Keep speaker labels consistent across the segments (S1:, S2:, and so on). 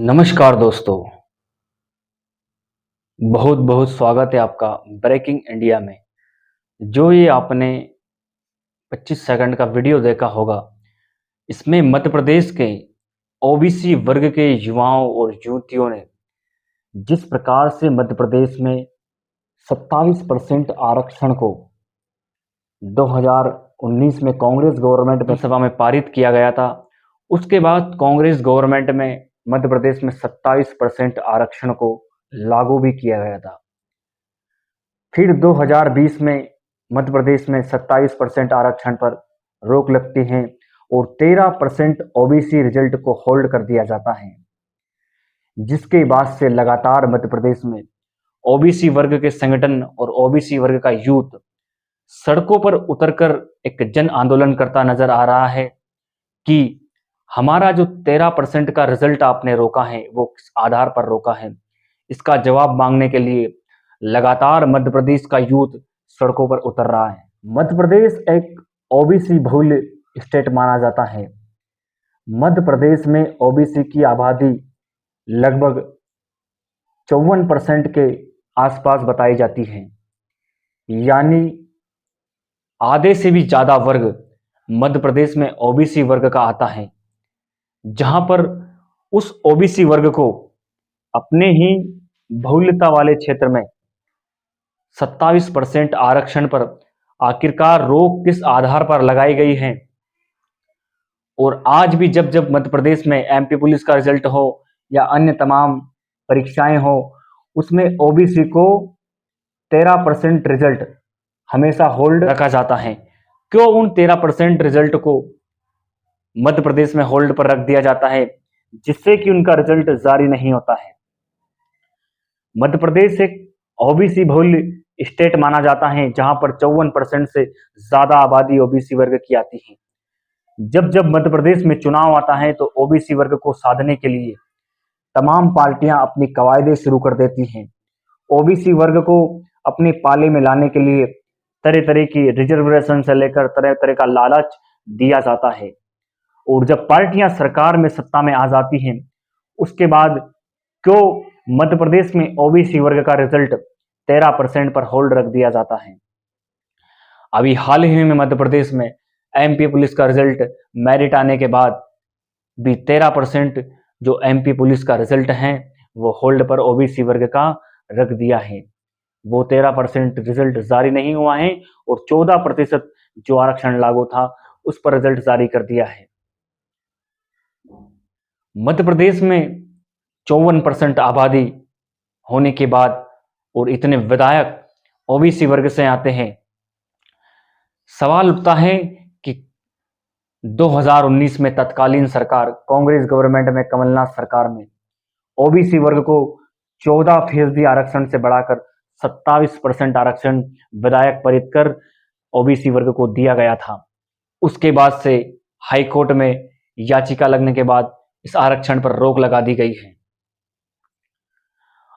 S1: नमस्कार दोस्तों, बहुत बहुत स्वागत है आपका ब्रेकिंग इंडिया में। जो ये आपने 25 सेकंड का वीडियो देखा होगा, इसमें मध्य प्रदेश के ओबीसी वर्ग के युवाओं और युवतियों ने जिस प्रकार से मध्य प्रदेश में 27% आरक्षण को 2019 में कांग्रेस गवर्नमेंट में सभा में पारित किया गया था, उसके बाद कांग्रेस गवर्नमेंट में मध्य प्रदेश में 27% आरक्षण को लागू भी किया गया था। फिर 2020 में मध्य प्रदेश में 27% आरक्षण पर रोक लगती है और 13% ओबीसी रिजल्ट को होल्ड कर दिया जाता है, जिसके बाद से लगातार मध्य प्रदेश में ओबीसी वर्ग के संगठन और ओबीसी वर्ग का यूथ सड़कों पर उतरकर एक जन आंदोलन करता नजर आ रहा है कि हमारा जो 13% का रिजल्ट आपने रोका है वो किस आधार पर रोका है। इसका जवाब मांगने के लिए लगातार मध्य प्रदेश का यूथ सड़कों पर उतर रहा है। मध्य प्रदेश एक ओबीसी बहुल स्टेट माना जाता है। मध्य प्रदेश में ओबीसी की आबादी लगभग 54% के आसपास बताई जाती है, यानी आधे से भी ज्यादा वर्ग मध्य प्रदेश में ओबीसी वर्ग का आता है, जहां पर उस ओबीसी वर्ग को अपने ही बहुल्यता वाले क्षेत्र में 27% आरक्षण पर आखिरकार रोक किस आधार पर लगाई गई है। और आज भी जब जब मध्य प्रदेश में एमपी पुलिस का रिजल्ट हो या अन्य तमाम परीक्षाएं हो, उसमें ओबीसी को 13% रिजल्ट हमेशा होल्ड रखा जाता है। क्यों उन 13% रिजल्ट को मध्य प्रदेश में होल्ड पर रख दिया जाता है, जिससे कि उनका रिजल्ट जारी नहीं होता है। मध्य प्रदेश एक ओबीसी बहुल स्टेट माना जाता है, जहां पर 54% से ज्यादा आबादी ओबीसी वर्ग की आती है। जब जब मध्य प्रदेश में चुनाव आता है तो ओबीसी वर्ग को साधने के लिए तमाम पार्टियां अपनी कवायदे शुरू कर देती हैं। ओबीसी वर्ग को अपने पाले में लाने के लिए तरह तरह की रिजर्वेशन से लेकर तरह तरह का लालच दिया जाता है। और जब पार्टियां सरकार में सत्ता में आ जाती हैं, उसके बाद क्यों मध्य प्रदेश में ओबीसी वर्ग का रिजल्ट 13% पर होल्ड रख दिया जाता है। अभी हाल ही में मध्य प्रदेश में एमपी पुलिस का रिजल्ट मेरिट आने के बाद भी 13% जो एमपी पुलिस का रिजल्ट है वो होल्ड पर ओबीसी वर्ग का रख दिया है। वो 13% रिजल्ट जारी नहीं हुआ है और 14% जो आरक्षण लागू था उस पर रिजल्ट जारी कर दिया है। मध्य प्रदेश में 54% आबादी होने के बाद और इतने विधायक ओबीसी वर्ग से आते हैं, सवाल उठता है कि 2019 में तत्कालीन सरकार कांग्रेस गवर्नमेंट में कमलनाथ सरकार में ओबीसी वर्ग को 14% आरक्षण से बढ़ाकर 27% आरक्षण विधायक पारित कर ओबीसी वर्ग को दिया गया था। उसके बाद से हाई कोर्ट में याचिका लगने के बाद इस आरक्षण पर रोक लगा दी गई है।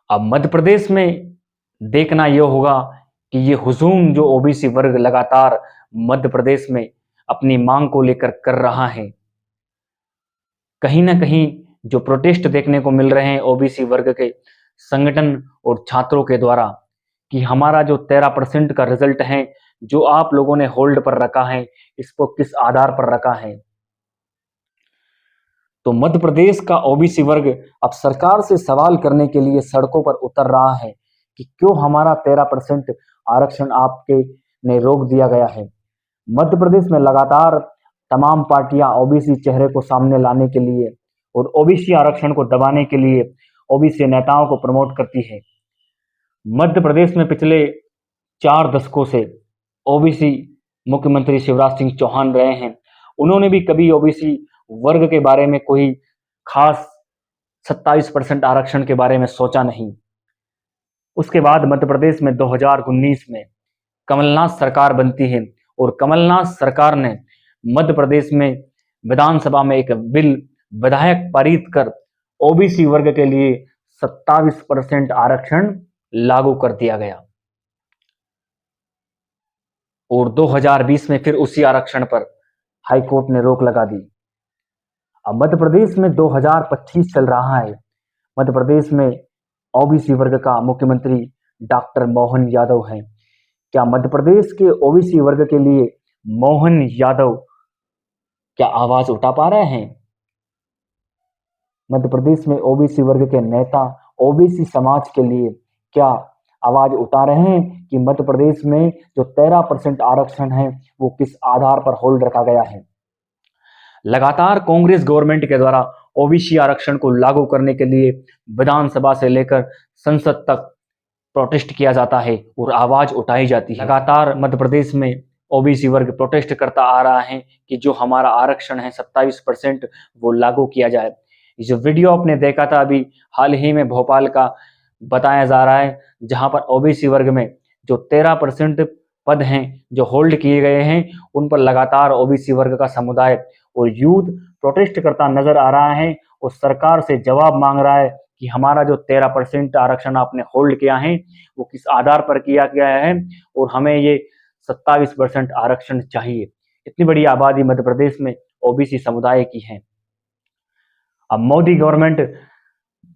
S1: अब मध्य प्रदेश में देखना यह होगा कि ये हुजूम जो ओबीसी वर्ग लगातार मध्य प्रदेश में अपनी मांग को लेकर कर रहा है, कहीं ना कहीं जो प्रोटेस्ट देखने को मिल रहे हैं ओबीसी वर्ग के संगठन और छात्रों के द्वारा कि हमारा जो 13% का रिजल्ट है जो आप लोगों ने होल्ड पर रखा है, इसको किस आधार पर रखा है। तो मध्य प्रदेश का ओबीसी वर्ग अब सरकार से सवाल करने के लिए सड़कों पर उतर रहा है कि क्यों हमारा 13% आरक्षण आपके ने रोक दिया गया है। मध्य प्रदेश में लगातार तमाम पार्टियां ओबीसी चेहरे को सामने लाने के लिए और ओबीसी आरक्षण को दबाने के लिए ओबीसी नेताओं को प्रमोट करती है। मध्य प्रदेश में पिछले 4 दशकों से ओबीसी मुख्यमंत्री शिवराज सिंह चौहान रहे हैं। उन्होंने भी कभी ओबीसी वर्ग के बारे में कोई खास 27% आरक्षण के बारे में सोचा नहीं। उसके बाद मध्य प्रदेश में 2019 में कमलनाथ सरकार बनती है और कमलनाथ सरकार ने मध्य प्रदेश में विधानसभा में एक बिल विधायक पारित कर ओबीसी वर्ग के लिए 27% आरक्षण लागू कर दिया गया। और 2020 में फिर उसी आरक्षण पर हाईकोर्ट ने रोक लगा दी। अब मध्य प्रदेश में 2025 चल रहा है। मध्य प्रदेश में ओबीसी वर्ग का मुख्यमंत्री डॉक्टर मोहन यादव हैं। क्या मध्य प्रदेश के ओबीसी वर्ग के लिए मोहन यादव क्या आवाज उठा पा रहे हैं? मध्य प्रदेश में ओबीसी वर्ग के नेता ओबीसी समाज के लिए क्या आवाज उठा रहे हैं कि मध्य प्रदेश में जो 13% आरक्षण है वो किस आधार पर होल्ड रखा गया है? लगातार कांग्रेस गवर्नमेंट के द्वारा ओबीसी आरक्षण को लागू करने के लिए विधानसभा से लेकर संसद तक प्रोटेस्ट किया जाता है और आवाज उठाई जाती है। लगातार मध्य प्रदेश में ओबीसी वर्ग प्रोटेस्ट करता आ रहा है कि जो हमारा आरक्षण है 27% वो लागू किया जाए। जो वीडियो आपने देखा था अभी हाल ही में भोपाल का बताया जा रहा है, जहां पर ओबीसी वर्ग में जो 13% पद हैं जो होल्ड किए गए हैं उन पर लगातार ओबीसी वर्ग का समुदाय और यूथ प्रोटेस्ट करता नजर आ रहा है और सरकार से जवाब मांग रहा है कि हमारा जो 13% आरक्षण आपने होल्ड किया है वो किस आधार पर किया गया है और हमें ये 27% आरक्षण चाहिए। इतनी बड़ी आबादी मध्य प्रदेश में ओबीसी समुदाय की है। अब मोदी गवर्नमेंट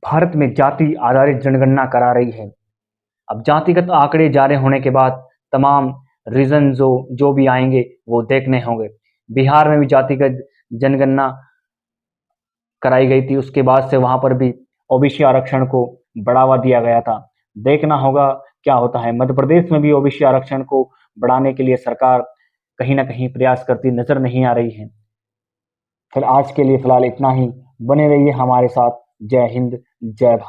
S1: भारत में जाति आधारित जनगणना करा रही है। अब जातिगत आंकड़े जारी होने के बाद तमाम रीजन जो भी आएंगे वो देखने होंगे। बिहार में भी जातिगत जनगणना कराई गई थी, उसके बाद से वहां पर भी ओबीसी आरक्षण को बढ़ावा दिया गया था। देखना होगा क्या होता है। मध्य प्रदेश में भी ओबीसी आरक्षण को बढ़ाने के लिए सरकार कहीं ना कहीं प्रयास करती नजर नहीं आ रही है। फिर आज के लिए फिलहाल इतना ही। बने रहिए हमारे साथ। जय हिंद, जय भारत।